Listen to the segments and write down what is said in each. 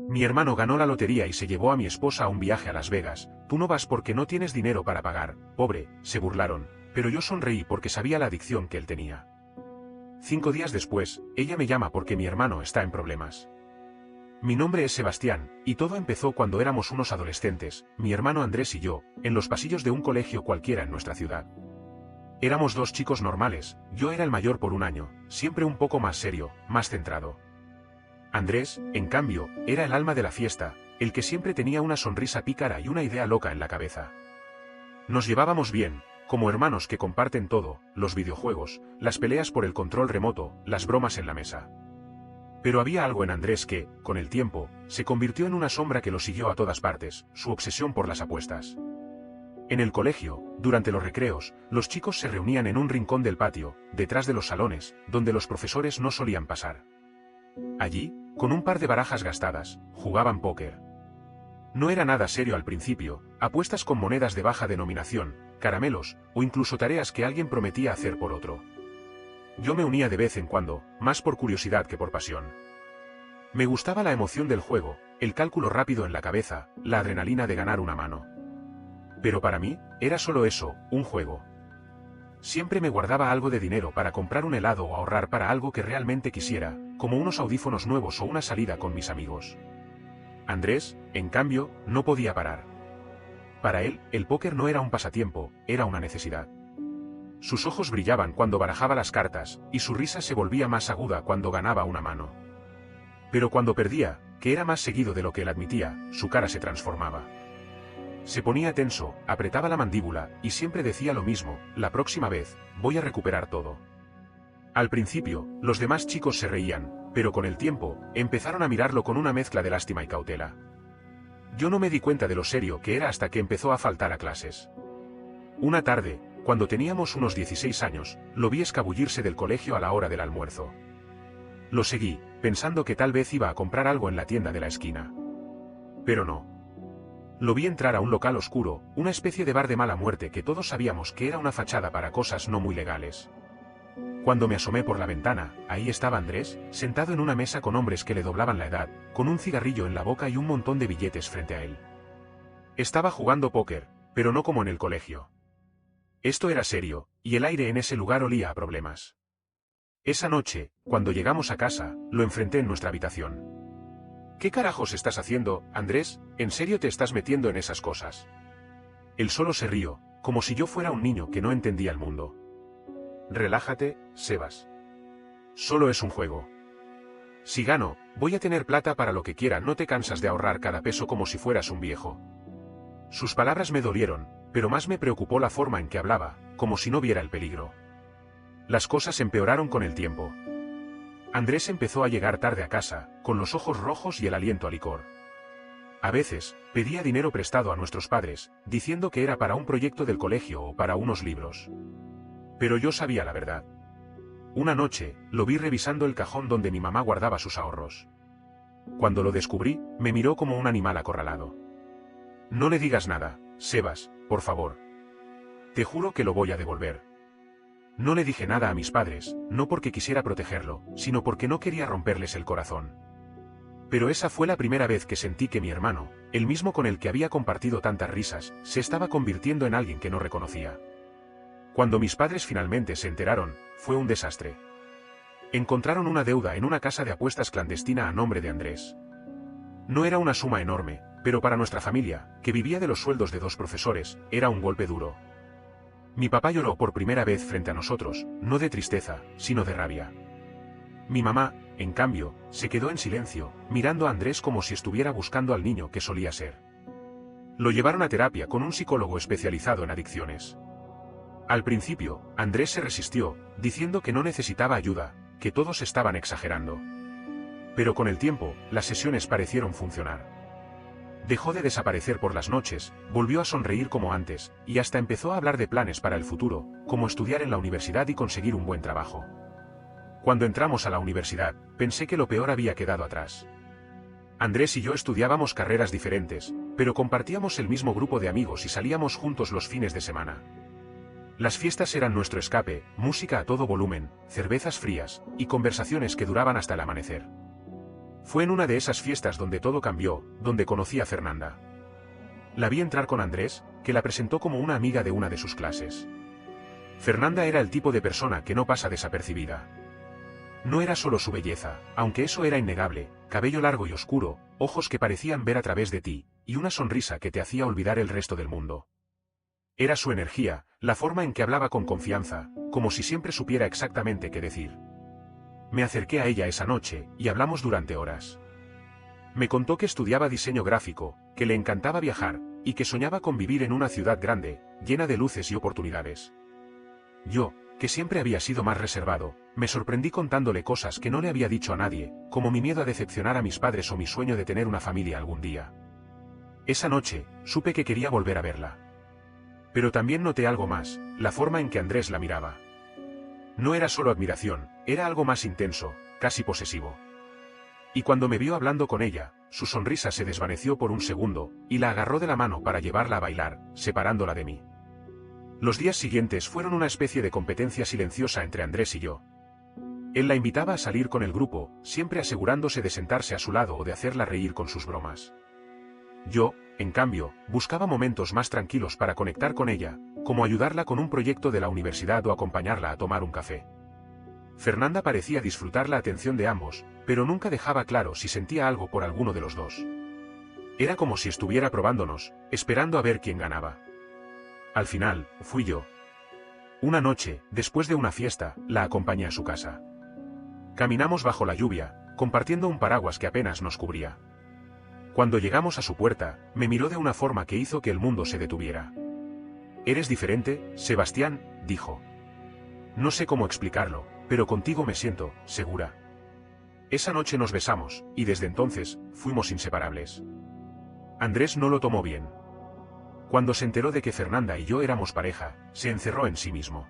Mi hermano ganó la lotería y se llevó a mi esposa a un viaje a Las Vegas. Tú no vas porque no tienes dinero para pagar. Pobre, se burlaron, pero yo sonreí porque sabía la adicción que él tenía. 5 días después, ella me llama porque mi hermano está en problemas. Mi nombre es Sebastián, y todo empezó cuando éramos unos adolescentes, mi hermano Andrés y yo, en los pasillos de un colegio cualquiera en nuestra ciudad. Éramos 2 chicos normales, yo era el mayor por un año, siempre un poco más serio, más centrado. Andrés, en cambio, era el alma de la fiesta, el que siempre tenía una sonrisa pícara y una idea loca en la cabeza. Nos llevábamos bien, como hermanos que comparten todo, los videojuegos, las peleas por el control remoto, las bromas en la mesa. Pero había algo en Andrés que, con el tiempo, se convirtió en una sombra que lo siguió a todas partes, su obsesión por las apuestas. En el colegio, durante los recreos, los chicos se reunían en un rincón del patio, detrás de los salones, donde los profesores no solían pasar. Allí, con un par de barajas gastadas, jugaban póker. No era nada serio al principio, apuestas con monedas de baja denominación, caramelos, o incluso tareas que alguien prometía hacer por otro. Yo me unía de vez en cuando, más por curiosidad que por pasión. Me gustaba la emoción del juego, el cálculo rápido en la cabeza, la adrenalina de ganar una mano. Pero para mí, era solo eso, un juego. Siempre me guardaba algo de dinero para comprar un helado o ahorrar para algo que realmente quisiera, como unos audífonos nuevos o una salida con mis amigos. Andrés, en cambio, no podía parar. Para él, el póker no era un pasatiempo, era una necesidad. Sus ojos brillaban cuando barajaba las cartas, y su risa se volvía más aguda cuando ganaba una mano. Pero cuando perdía, que era más seguido de lo que él admitía, su cara se transformaba. Se ponía tenso, apretaba la mandíbula, y siempre decía lo mismo: la próxima vez, voy a recuperar todo. Al principio, los demás chicos se reían, pero con el tiempo, empezaron a mirarlo con una mezcla de lástima y cautela. Yo no me di cuenta de lo serio que era hasta que empezó a faltar a clases. Una tarde, cuando teníamos unos 16 años, lo vi escabullirse del colegio a la hora del almuerzo. Lo seguí, pensando que tal vez iba a comprar algo en la tienda de la esquina. Pero no. Lo vi entrar a un local oscuro, una especie de bar de mala muerte que todos sabíamos que era una fachada para cosas no muy legales. Cuando me asomé por la ventana, ahí estaba Andrés, sentado en una mesa con hombres que le doblaban la edad, con un cigarrillo en la boca y un montón de billetes frente a él. Estaba jugando póker, pero no como en el colegio. Esto era serio, y el aire en ese lugar olía a problemas. Esa noche, cuando llegamos a casa, lo enfrenté en nuestra habitación. ¿Qué carajos estás haciendo, Andrés? ¿En serio te estás metiendo en esas cosas? Él solo se rió, como si yo fuera un niño que no entendía el mundo. Relájate, Sebas. Solo es un juego. Si gano, voy a tener plata para lo que quiera. No te cansas de ahorrar cada peso como si fueras un viejo. Sus palabras me dolieron, pero más me preocupó la forma en que hablaba, como si no viera el peligro. Las cosas empeoraron con el tiempo. Andrés empezó a llegar tarde a casa, con los ojos rojos y el aliento a licor. A veces, pedía dinero prestado a nuestros padres, diciendo que era para un proyecto del colegio o para unos libros. Pero yo sabía la verdad. Una noche, lo vi revisando el cajón donde mi mamá guardaba sus ahorros. Cuando lo descubrí, me miró como un animal acorralado. No le digas nada, Sebas, por favor. Te juro que lo voy a devolver. No le dije nada a mis padres, no porque quisiera protegerlo, sino porque no quería romperles el corazón. Pero esa fue la primera vez que sentí que mi hermano, el mismo con el que había compartido tantas risas, se estaba convirtiendo en alguien que no reconocía. Cuando mis padres finalmente se enteraron, fue un desastre. Encontraron una deuda en una casa de apuestas clandestina a nombre de Andrés. No era una suma enorme, pero para nuestra familia, que vivía de los sueldos de 2 profesores, era un golpe duro. Mi papá lloró por primera vez frente a nosotros, no de tristeza, sino de rabia. Mi mamá, en cambio, se quedó en silencio, mirando a Andrés como si estuviera buscando al niño que solía ser. Lo llevaron a terapia con un psicólogo especializado en adicciones. Al principio, Andrés se resistió, diciendo que no necesitaba ayuda, que todos estaban exagerando. Pero con el tiempo, las sesiones parecieron funcionar. Dejó de desaparecer por las noches, volvió a sonreír como antes, y hasta empezó a hablar de planes para el futuro, como estudiar en la universidad y conseguir un buen trabajo. Cuando entramos a la universidad, pensé que lo peor había quedado atrás. Andrés y yo estudiábamos carreras diferentes, pero compartíamos el mismo grupo de amigos y salíamos juntos los fines de semana. Las fiestas eran nuestro escape, música a todo volumen, cervezas frías, y conversaciones que duraban hasta el amanecer. Fue en una de esas fiestas donde todo cambió, donde conocí a Fernanda. La vi entrar con Andrés, que la presentó como una amiga de una de sus clases. Fernanda era el tipo de persona que no pasa desapercibida. No era solo su belleza, aunque eso era innegable, cabello largo y oscuro, ojos que parecían ver a través de ti, y una sonrisa que te hacía olvidar el resto del mundo. Era su energía, la forma en que hablaba con confianza, como si siempre supiera exactamente qué decir. Me acerqué a ella esa noche, y hablamos durante horas. Me contó que estudiaba diseño gráfico, que le encantaba viajar, y que soñaba con vivir en una ciudad grande, llena de luces y oportunidades. Yo, que siempre había sido más reservado, me sorprendí contándole cosas que no le había dicho a nadie, como mi miedo a decepcionar a mis padres o mi sueño de tener una familia algún día. Esa noche, supe que quería volver a verla. Pero también noté algo más, la forma en que Andrés la miraba. No era solo admiración, era algo más intenso, casi posesivo. Y cuando me vio hablando con ella, su sonrisa se desvaneció por un segundo, y la agarró de la mano para llevarla a bailar, separándola de mí. Los días siguientes fueron una especie de competencia silenciosa entre Andrés y yo. Él la invitaba a salir con el grupo, siempre asegurándose de sentarse a su lado o de hacerla reír con sus bromas. Yo, en cambio, buscaba momentos más tranquilos para conectar con ella, como ayudarla con un proyecto de la universidad o acompañarla a tomar un café. Fernanda parecía disfrutar la atención de ambos, pero nunca dejaba claro si sentía algo por alguno de los dos. Era como si estuviera probándonos, esperando a ver quién ganaba. Al final, fui yo. Una noche, después de una fiesta, la acompañé a su casa. Caminamos bajo la lluvia, compartiendo un paraguas que apenas nos cubría. Cuando llegamos a su puerta, me miró de una forma que hizo que el mundo se detuviera. «Eres diferente, Sebastián», dijo. «No sé cómo explicarlo, pero contigo me siento segura». Esa noche nos besamos, y desde entonces, fuimos inseparables. Andrés no lo tomó bien. Cuando se enteró de que Fernanda y yo éramos pareja, se encerró en sí mismo.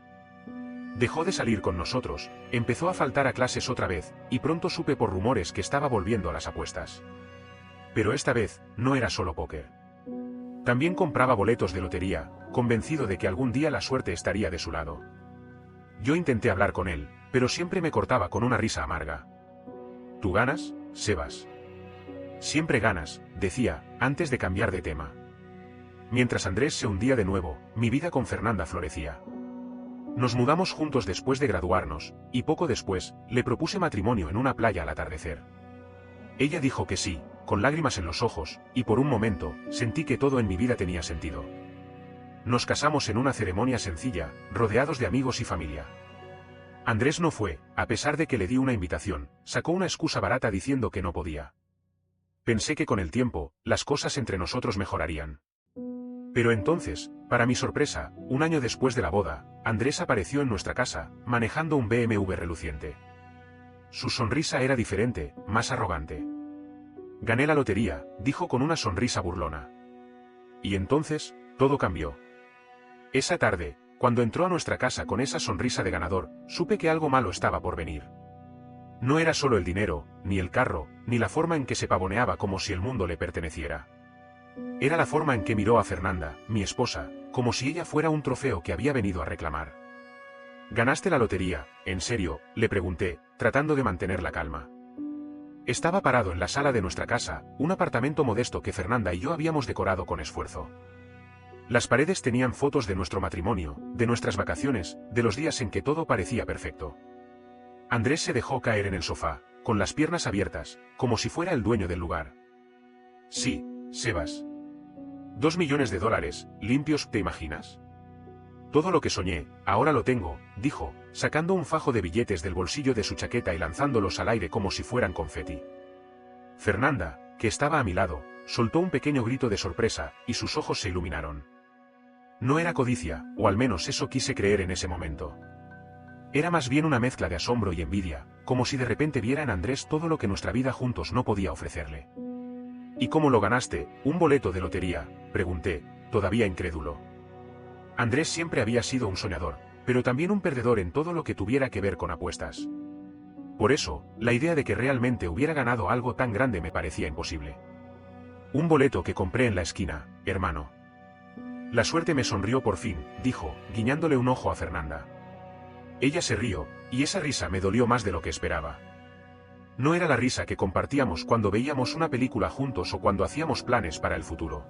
Dejó de salir con nosotros, empezó a faltar a clases otra vez, y pronto supe por rumores que estaba volviendo a las apuestas. Pero esta vez, no era solo póker. También compraba boletos de lotería, convencido de que algún día la suerte estaría de su lado. Yo intenté hablar con él, pero siempre me cortaba con una risa amarga. «¿Tú ganas, Sebas?» «Siempre ganas», decía, antes de cambiar de tema. Mientras Andrés se hundía de nuevo, mi vida con Fernanda florecía. Nos mudamos juntos después de graduarnos, y poco después, le propuse matrimonio en una playa al atardecer. Ella dijo que sí, con lágrimas en los ojos, y por un momento, sentí que todo en mi vida tenía sentido. Nos casamos en una ceremonia sencilla, rodeados de amigos y familia. Andrés no fue, a pesar de que le di una invitación, sacó una excusa barata diciendo que no podía. Pensé que con el tiempo, las cosas entre nosotros mejorarían. Pero entonces, para mi sorpresa, un año después de la boda, Andrés apareció en nuestra casa, manejando un BMW reluciente. Su sonrisa era diferente, más arrogante. «Gané la lotería», dijo con una sonrisa burlona. Y entonces, todo cambió. Esa tarde, cuando entró a nuestra casa con esa sonrisa de ganador, supe que algo malo estaba por venir. No era solo el dinero, ni el carro, ni la forma en que se pavoneaba como si el mundo le perteneciera. Era la forma en que miró a Fernanda, mi esposa, como si ella fuera un trofeo que había venido a reclamar. «¿Ganaste la lotería, en serio?», le pregunté, tratando de mantener la calma. Estaba parado en la sala de nuestra casa, un apartamento modesto que Fernanda y yo habíamos decorado con esfuerzo. Las paredes tenían fotos de nuestro matrimonio, de nuestras vacaciones, de los días en que todo parecía perfecto. Andrés se dejó caer en el sofá, con las piernas abiertas, como si fuera el dueño del lugar. «Sí, Sebas. $2 millones, limpios, ¿te imaginas? Todo lo que soñé, ahora lo tengo», dijo, sacando un fajo de billetes del bolsillo de su chaqueta y lanzándolos al aire como si fueran confeti. Fernanda, que estaba a mi lado, soltó un pequeño grito de sorpresa, y sus ojos se iluminaron. No era codicia, o al menos eso quise creer en ese momento. Era más bien una mezcla de asombro y envidia, como si de repente viera en Andrés todo lo que nuestra vida juntos no podía ofrecerle. «¿Y cómo lo ganaste, un boleto de lotería?», pregunté, todavía incrédulo. Andrés siempre había sido un soñador, pero también un perdedor en todo lo que tuviera que ver con apuestas. Por eso, la idea de que realmente hubiera ganado algo tan grande me parecía imposible. «Un boleto que compré en la esquina, hermano». «La suerte me sonrió por fin», dijo, guiñándole un ojo a Fernanda. Ella se rió, y esa risa me dolió más de lo que esperaba. No era la risa que compartíamos cuando veíamos una película juntos o cuando hacíamos planes para el futuro.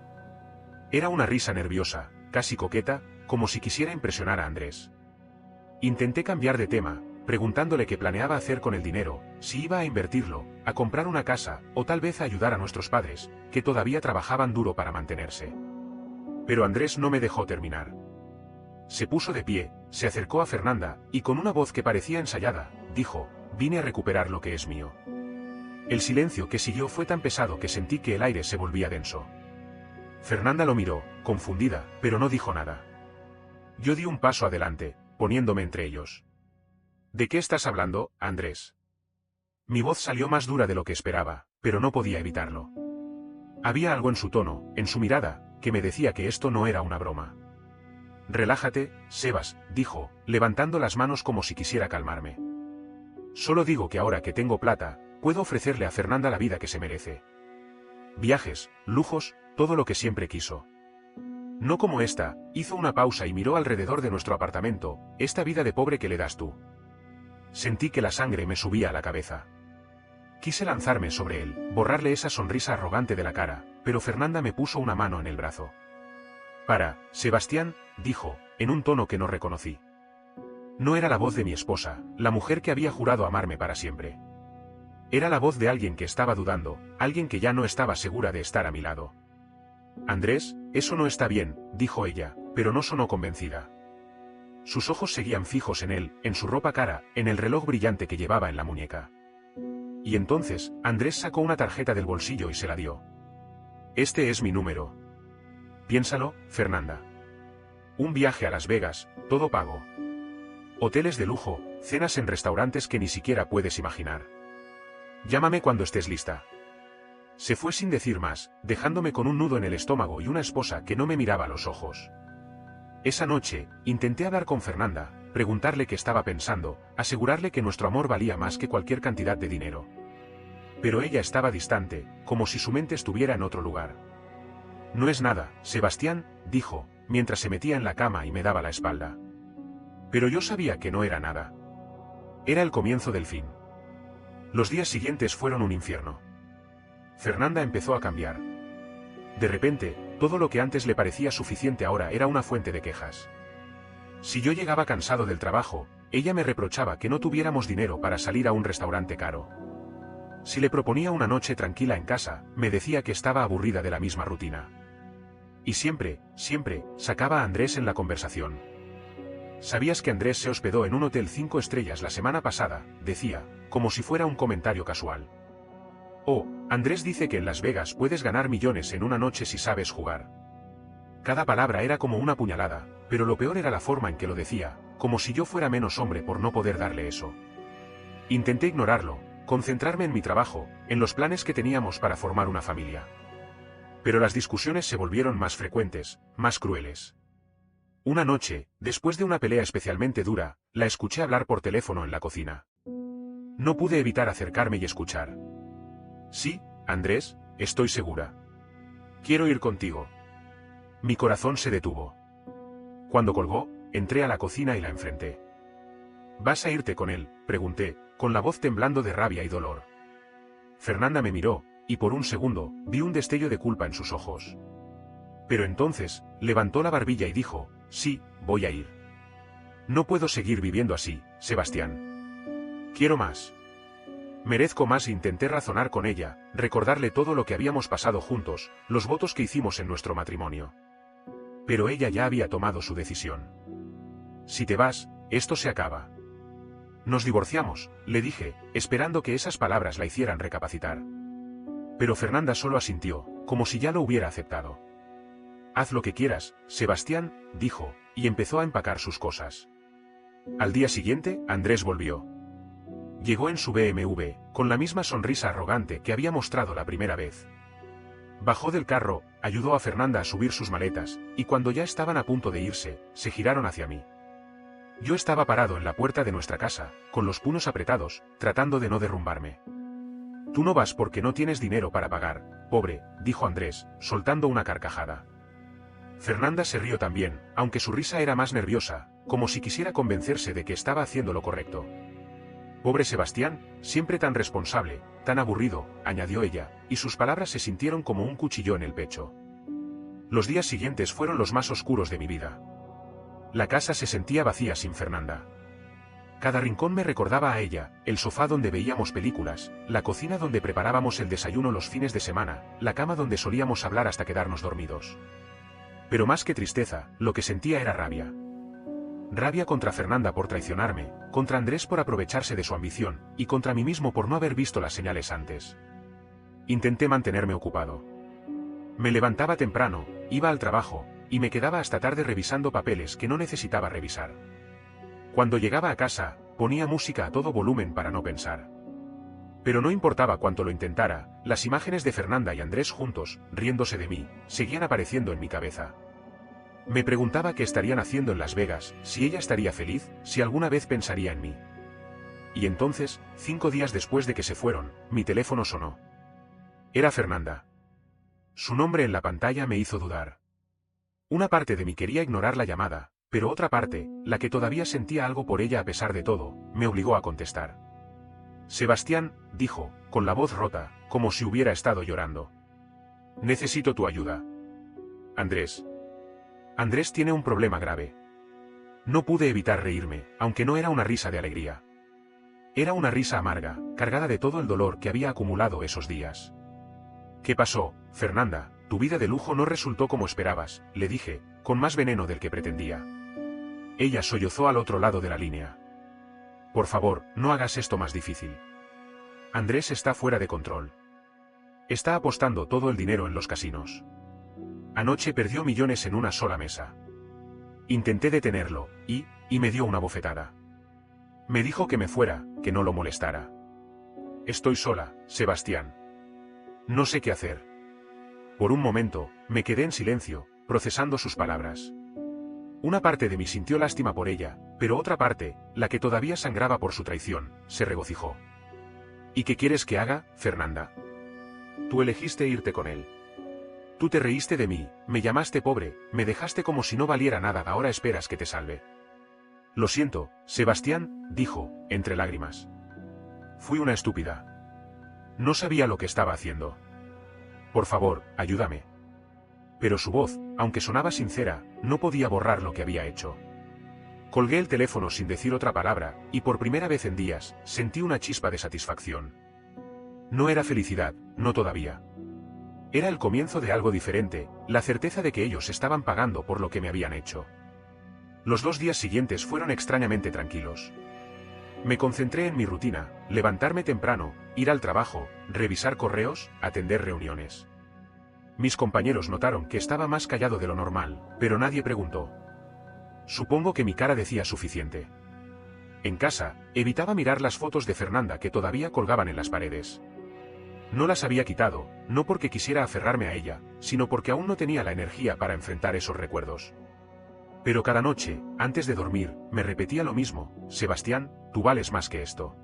Era una risa nerviosa, casi coqueta, como si quisiera impresionar a Andrés. Intenté cambiar de tema, preguntándole qué planeaba hacer con el dinero, si iba a invertirlo, a comprar una casa, o tal vez a ayudar a nuestros padres, que todavía trabajaban duro para mantenerse. Pero Andrés no me dejó terminar. Se puso de pie, se acercó a Fernanda, y con una voz que parecía ensayada, dijo: «Vine a recuperar lo que es mío». El silencio que siguió fue tan pesado que sentí que el aire se volvía denso. Fernanda lo miró, confundida, pero no dijo nada. Yo di un paso adelante, poniéndome entre ellos. «¿De qué estás hablando, Andrés?». Mi voz salió más dura de lo que esperaba, pero no podía evitarlo. Había algo en su tono, en su mirada, que me decía que esto no era una broma. «Relájate, Sebas», dijo, levantando las manos como si quisiera calmarme. «Solo digo que ahora que tengo plata, puedo ofrecerle a Fernanda la vida que se merece. Viajes, lujos, todo lo que siempre quiso. No como esta», hizo una pausa y miró alrededor de nuestro apartamento, «esta vida de pobre que le das tú». Sentí que la sangre me subía a la cabeza. Quise lanzarme sobre él, borrarle esa sonrisa arrogante de la cara, pero Fernanda me puso una mano en el brazo. «Para, Sebastián», dijo, en un tono que no reconocí. No era la voz de mi esposa, la mujer que había jurado amarme para siempre. Era la voz de alguien que estaba dudando, alguien que ya no estaba segura de estar a mi lado. «Andrés, eso no está bien», dijo ella, pero no sonó convencida. Sus ojos seguían fijos en él, en su ropa cara, en el reloj brillante que llevaba en la muñeca. Y entonces, Andrés sacó una tarjeta del bolsillo y se la dio. «Este es mi número. Piénsalo, Fernanda. Un viaje a Las Vegas, todo pago. Hoteles de lujo, cenas en restaurantes que ni siquiera puedes imaginar. Llámame cuando estés lista». Se fue sin decir más, dejándome con un nudo en el estómago y una esposa que no me miraba a los ojos. Esa noche, intenté hablar con Fernanda, preguntarle qué estaba pensando, asegurarle que nuestro amor valía más que cualquier cantidad de dinero. Pero ella estaba distante, como si su mente estuviera en otro lugar. «No es nada, Sebastián», dijo, mientras se metía en la cama y me daba la espalda. Pero yo sabía que no era nada. Era el comienzo del fin. Los días siguientes fueron un infierno. Fernanda empezó a cambiar. De repente, todo lo que antes le parecía suficiente ahora era una fuente de quejas. Si yo llegaba cansado del trabajo, ella me reprochaba que no tuviéramos dinero para salir a un restaurante caro. Si le proponía una noche tranquila en casa, me decía que estaba aburrida de la misma rutina. Y siempre, sacaba a Andrés en la conversación. «¿Sabías que Andrés se hospedó en un hotel 5 estrellas la semana pasada?», decía, como si fuera un comentario casual. «Oh, Andrés dice que en Las Vegas puedes ganar millones en una noche si sabes jugar». Cada palabra era como una puñalada, pero lo peor era la forma en que lo decía, como si yo fuera menos hombre por no poder darle eso. Intenté ignorarlo, concentrarme en mi trabajo, en los planes que teníamos para formar una familia. Pero las discusiones se volvieron más frecuentes, más crueles. Una noche, después de una pelea especialmente dura, la escuché hablar por teléfono en la cocina. No pude evitar acercarme y escuchar. «Sí, Andrés, estoy segura. Quiero ir contigo». Mi corazón se detuvo. Cuando colgó, entré a la cocina y la enfrenté. «¿Vas a irte con él?», pregunté, con la voz temblando de rabia y dolor. Fernanda me miró, y por un segundo, vi un destello de culpa en sus ojos. Pero entonces, levantó la barbilla y dijo: «Sí, voy a ir. No puedo seguir viviendo así, Sebastián. Quiero más. Merezco más». Intenté razonar con ella, recordarle todo lo que habíamos pasado juntos, los votos que hicimos en nuestro matrimonio. Pero ella ya había tomado su decisión. «Si te vas, esto se acaba». «Nos divorciamos», le dije, esperando que esas palabras la hicieran recapacitar. Pero Fernanda solo asintió, como si ya lo hubiera aceptado. «Haz lo que quieras, Sebastián», dijo, y empezó a empacar sus cosas. Al día siguiente, Andrés volvió. Llegó en su BMW, con la misma sonrisa arrogante que había mostrado la primera vez. Bajó del carro, ayudó a Fernanda a subir sus maletas, y cuando ya estaban a punto de irse, se giraron hacia mí. Yo estaba parado en la puerta de nuestra casa, con los puños apretados, tratando de no derrumbarme. «Tú no vas porque no tienes dinero para pagar, pobre», dijo Andrés, soltando una carcajada. Fernanda se rió también, aunque su risa era más nerviosa, como si quisiera convencerse de que estaba haciendo lo correcto. Pobre Sebastián, siempre tan responsable, tan aburrido, añadió ella, y sus palabras se sintieron como un cuchillo en el pecho. Los días siguientes fueron los más oscuros de mi vida. La casa se sentía vacía sin Fernanda. Cada rincón me recordaba a ella, el sofá donde veíamos películas, la cocina donde preparábamos el desayuno los fines de semana, la cama donde solíamos hablar hasta quedarnos dormidos. Pero más que tristeza, lo que sentía era rabia. Rabia contra Fernanda por traicionarme, contra Andrés por aprovecharse de su ambición, y contra mí mismo por no haber visto las señales antes. Intenté mantenerme ocupado. Me levantaba temprano, iba al trabajo, y me quedaba hasta tarde revisando papeles que no necesitaba revisar. Cuando llegaba a casa, ponía música a todo volumen para no pensar. Pero no importaba cuánto lo intentara, las imágenes de Fernanda y Andrés juntos, riéndose de mí, seguían apareciendo en mi cabeza. Me preguntaba qué estarían haciendo en Las Vegas, si ella estaría feliz, si alguna vez pensaría en mí. Y entonces, 5 días después de que se fueron, mi teléfono sonó. Era Fernanda. Su nombre en la pantalla me hizo dudar. Una parte de mí quería ignorar la llamada, pero otra parte, la que todavía sentía algo por ella a pesar de todo, me obligó a contestar. Sebastián, dijo, con la voz rota, como si hubiera estado llorando. Necesito tu ayuda. Andrés. Andrés tiene un problema grave. No pude evitar reírme, aunque no era una risa de alegría. Era una risa amarga, cargada de todo el dolor que había acumulado esos días. ¿Qué pasó, Fernanda? Tu vida de lujo no resultó como esperabas, le dije, con más veneno del que pretendía. Ella sollozó al otro lado de la línea. Por favor, no hagas esto más difícil. Andrés está fuera de control. Está apostando todo el dinero en los casinos. Anoche perdió millones en una sola mesa. Intenté detenerlo, y me dio una bofetada. Me dijo que me fuera, que no lo molestara. Estoy sola, Sebastián. No sé qué hacer. Por un momento, me quedé en silencio, procesando sus palabras. Una parte de mí sintió lástima por ella, pero otra parte, la que todavía sangraba por su traición, se regocijó. ¿Y qué quieres que haga, Fernanda? Tú elegiste irte con él. Tú te reíste de mí, me llamaste pobre, me dejaste como si no valiera nada, ahora esperas que te salve. Lo siento, Sebastián, dijo, entre lágrimas. Fui una estúpida. No sabía lo que estaba haciendo. Por favor, ayúdame. Pero su voz, aunque sonaba sincera, no podía borrar lo que había hecho. Colgué el teléfono sin decir otra palabra, y por primera vez en días, sentí una chispa de satisfacción. No era felicidad, no todavía. Era el comienzo de algo diferente, la certeza de que ellos estaban pagando por lo que me habían hecho. Los 2 días siguientes fueron extrañamente tranquilos. Me concentré en mi rutina, levantarme temprano, ir al trabajo, revisar correos, atender reuniones. Mis compañeros notaron que estaba más callado de lo normal, pero nadie preguntó. Supongo que mi cara decía suficiente. En casa, evitaba mirar las fotos de Fernanda que todavía colgaban en las paredes. No las había quitado, no porque quisiera aferrarme a ella, sino porque aún no tenía la energía para enfrentar esos recuerdos. Pero cada noche, antes de dormir, me repetía lo mismo: Sebastián, tú vales más que esto.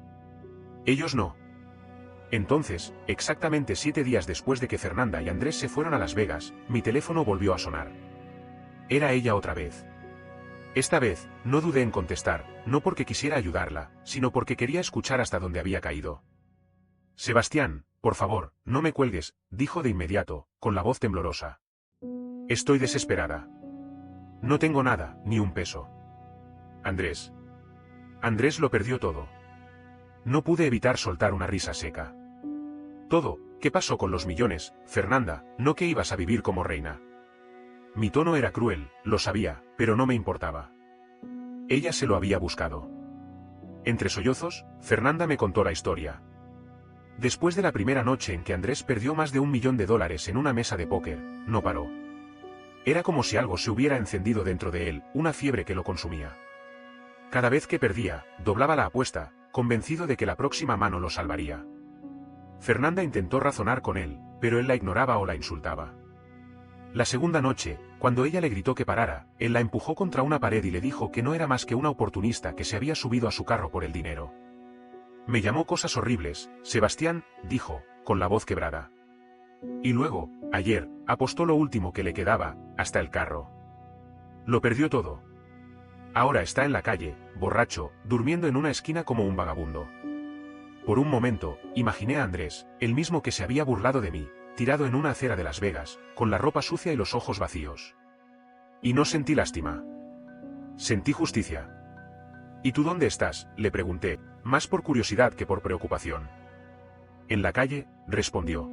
Ellos no. Entonces, exactamente 7 días después de que Fernanda y Andrés se fueron a Las Vegas, mi teléfono volvió a sonar. Era ella otra vez. Esta vez, no dudé en contestar, no porque quisiera ayudarla, sino porque quería escuchar hasta dónde había caído. Sebastián, por favor, no me cuelgues, dijo de inmediato, con la voz temblorosa. Estoy desesperada. No tengo nada, ni un peso. Andrés. Andrés lo perdió todo. No pude evitar soltar una risa seca. Todo, ¿qué pasó con los millones, Fernanda? No que ibas a vivir como reina. Mi tono era cruel, lo sabía, pero no me importaba. Ella se lo había buscado. Entre sollozos, Fernanda me contó la historia. Después de la primera noche en que Andrés perdió más de $1 millón en una mesa de póker, no paró. Era como si algo se hubiera encendido dentro de él, una fiebre que lo consumía. Cada vez que perdía, doblaba la apuesta, convencido de que la próxima mano lo salvaría. Fernanda intentó razonar con él, pero él la ignoraba o la insultaba. La segunda noche, cuando ella le gritó que parara, él la empujó contra una pared y le dijo que no era más que una oportunista que se había subido a su carro por el dinero. Me llamó cosas horribles, Sebastián, dijo, con la voz quebrada. Y luego, ayer, apostó lo último que le quedaba, hasta el carro. Lo perdió todo. Ahora está en la calle, borracho, durmiendo en una esquina como un vagabundo. Por un momento, imaginé a Andrés, el mismo que se había burlado de mí, tirado en una acera de Las Vegas, con la ropa sucia y los ojos vacíos. Y no sentí lástima. Sentí justicia. ¿Y tú dónde estás?, le pregunté, más por curiosidad que por preocupación. En la calle, respondió.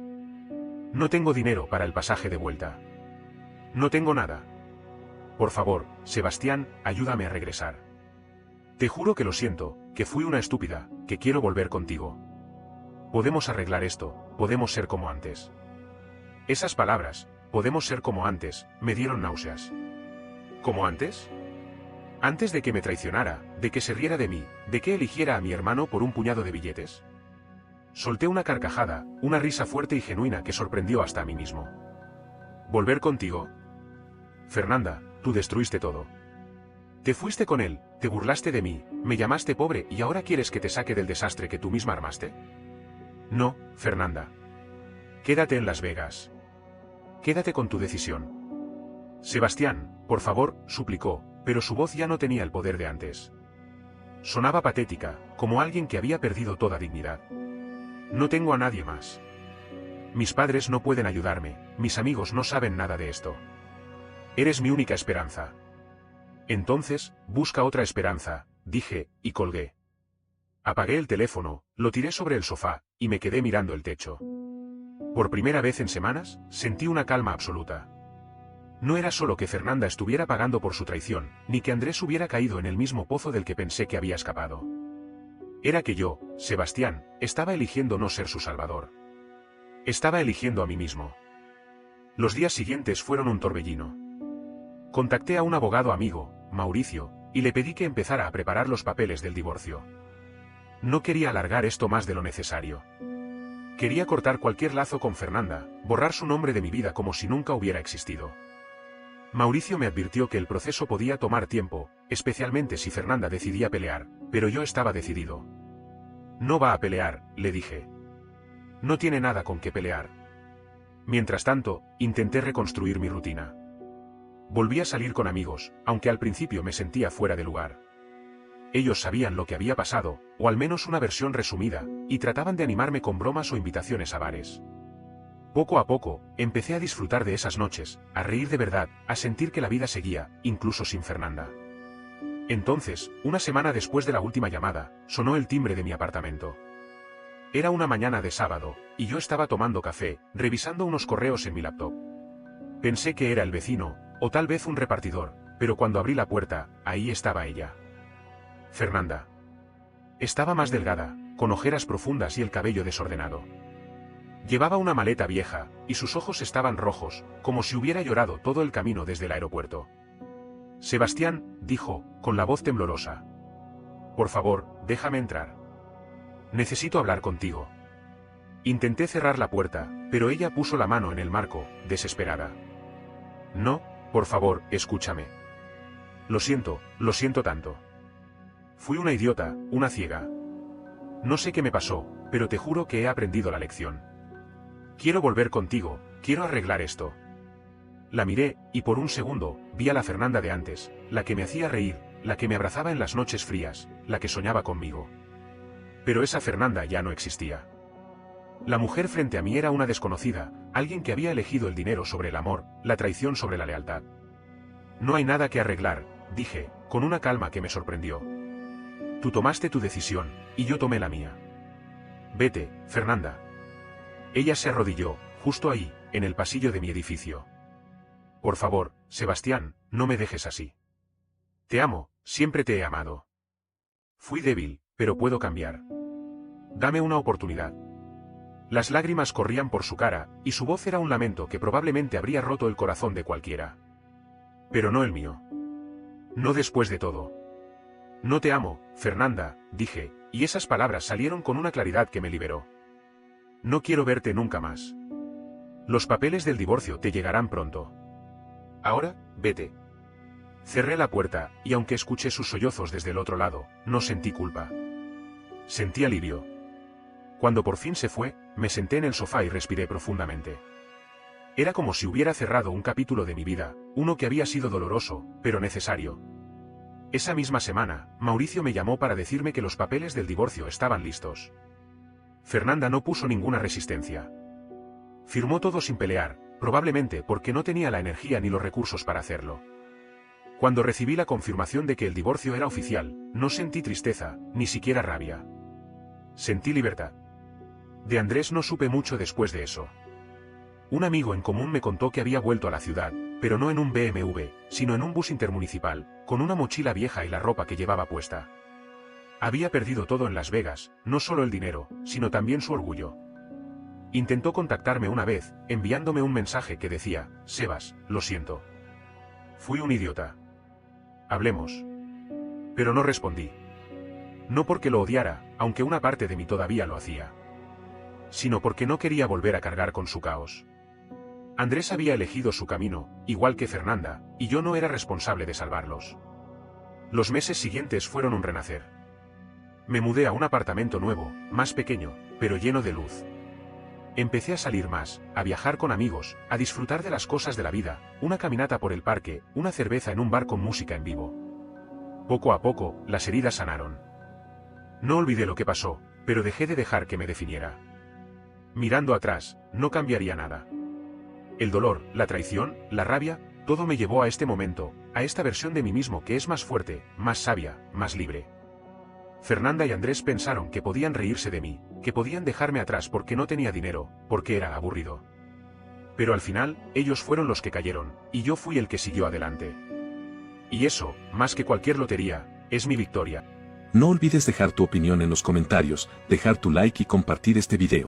No tengo dinero para el pasaje de vuelta. No tengo nada. Por favor, Sebastián, ayúdame a regresar. Te juro que lo siento, que fui una estúpida, que quiero volver contigo. Podemos arreglar esto, podemos ser como antes. Esas palabras, podemos ser como antes, me dieron náuseas. ¿Como antes? Antes de que me traicionara, de que se riera de mí, de que eligiera a mi hermano por un puñado de billetes. Solté una carcajada, una risa fuerte y genuina que sorprendió hasta a mí mismo. ¿Volver contigo? Fernanda, tú destruiste todo. Te fuiste con él, te burlaste de mí, me llamaste pobre y ahora quieres que te saque del desastre que tú misma armaste. No, Fernanda. Quédate en Las Vegas. Quédate con tu decisión. Sebastián, por favor, suplicó, pero su voz ya no tenía el poder de antes. Sonaba patética, como alguien que había perdido toda dignidad. No tengo a nadie más. Mis padres no pueden ayudarme, mis amigos no saben nada de esto. Eres mi única esperanza. Entonces, busca otra esperanza, dije, y colgué. Apagué el teléfono, lo tiré sobre el sofá, y me quedé mirando el techo. Por primera vez en semanas, sentí una calma absoluta. No era solo que Fernanda estuviera pagando por su traición, ni que Andrés hubiera caído en el mismo pozo del que pensé que había escapado. Era que yo, Sebastián, estaba eligiendo no ser su salvador. Estaba eligiendo a mí mismo. Los días siguientes fueron un torbellino. Contacté a un abogado amigo, Mauricio, y le pedí que empezara a preparar los papeles del divorcio. No quería alargar esto más de lo necesario. Quería cortar cualquier lazo con Fernanda, borrar su nombre de mi vida como si nunca hubiera existido. Mauricio me advirtió que el proceso podía tomar tiempo, especialmente si Fernanda decidía pelear, pero yo estaba decidido. No va a pelear, le dije. No tiene nada con qué pelear. Mientras tanto, intenté reconstruir mi rutina. Volví a salir con amigos, aunque al principio me sentía fuera de lugar. Ellos sabían lo que había pasado, o al menos una versión resumida, y trataban de animarme con bromas o invitaciones a bares. Poco a poco, empecé a disfrutar de esas noches, a reír de verdad, a sentir que la vida seguía, incluso sin Fernanda. Entonces, una semana después de la última llamada, sonó el timbre de mi apartamento. Era una mañana de sábado, y yo estaba tomando café, revisando unos correos en mi laptop. Pensé que era el vecino, o tal vez un repartidor, pero cuando abrí la puerta, ahí estaba ella. Fernanda. Estaba más delgada, con ojeras profundas y el cabello desordenado. Llevaba una maleta vieja, y sus ojos estaban rojos, como si hubiera llorado todo el camino desde el aeropuerto. Sebastián, dijo, con la voz temblorosa. Por favor, déjame entrar. Necesito hablar contigo. Intenté cerrar la puerta, pero ella puso la mano en el marco, desesperada. No, por favor, escúchame. Lo siento tanto. Fui una idiota, una ciega. No sé qué me pasó, pero te juro que he aprendido la lección. Quiero volver contigo, quiero arreglar esto. La miré, y por un segundo, vi a la Fernanda de antes, la que me hacía reír, la que me abrazaba en las noches frías, la que soñaba conmigo. Pero esa Fernanda ya no existía. La mujer frente a mí era una desconocida, alguien que había elegido el dinero sobre el amor, la traición sobre la lealtad. No hay nada que arreglar, dije, con una calma que me sorprendió. Tú tomaste tu decisión, y yo tomé la mía. Vete, Fernanda. Ella se arrodilló, justo ahí, en el pasillo de mi edificio. Por favor, Sebastián, no me dejes así. Te amo, siempre te he amado. Fui débil, pero puedo cambiar. Dame una oportunidad. Las lágrimas corrían por su cara, y su voz era un lamento que probablemente habría roto el corazón de cualquiera. Pero no el mío. No después de todo. No te amo, Fernanda, dije, y esas palabras salieron con una claridad que me liberó. No quiero verte nunca más. Los papeles del divorcio te llegarán pronto. Ahora, vete. Cerré la puerta, y aunque escuché sus sollozos desde el otro lado, no sentí culpa. Sentí alivio. Cuando por fin se fue, me senté en el sofá y respiré profundamente. Era como si hubiera cerrado un capítulo de mi vida, uno que había sido doloroso, pero necesario. Esa misma semana, Mauricio me llamó para decirme que los papeles del divorcio estaban listos. Fernanda no puso ninguna resistencia. Firmó todo sin pelear, probablemente porque no tenía la energía ni los recursos para hacerlo. Cuando recibí la confirmación de que el divorcio era oficial, no sentí tristeza, ni siquiera rabia. Sentí libertad. De Andrés no supe mucho después de eso. Un amigo en común me contó que había vuelto a la ciudad, pero no en un BMW, sino en un bus intermunicipal, con una mochila vieja y la ropa que llevaba puesta. Había perdido todo en Las Vegas, no solo el dinero, sino también su orgullo. Intentó contactarme una vez, enviándome un mensaje que decía: Sebas, lo siento. Fui un idiota. Hablemos. Pero no respondí. No porque lo odiara, aunque una parte de mí todavía lo hacía, sino porque no quería volver a cargar con su caos. Andrés había elegido su camino, igual que Fernanda, y yo no era responsable de salvarlos. Los meses siguientes fueron un renacer. Me mudé a un apartamento nuevo, más pequeño, pero lleno de luz. Empecé a salir más, a viajar con amigos, a disfrutar de las cosas de la vida, una caminata por el parque, una cerveza en un bar con música en vivo. Poco a poco, las heridas sanaron. No olvidé lo que pasó, pero dejé de dejar que me definiera. Mirando atrás, no cambiaría nada. El dolor, la traición, la rabia, todo me llevó a este momento, a esta versión de mí mismo que es más fuerte, más sabia, más libre. Fernanda y Andrés pensaron que podían reírse de mí, que podían dejarme atrás porque no tenía dinero, porque era aburrido. Pero al final, ellos fueron los que cayeron, y yo fui el que siguió adelante. Y eso, más que cualquier lotería, es mi victoria. No olvides dejar tu opinión en los comentarios, dejar tu like y compartir este video.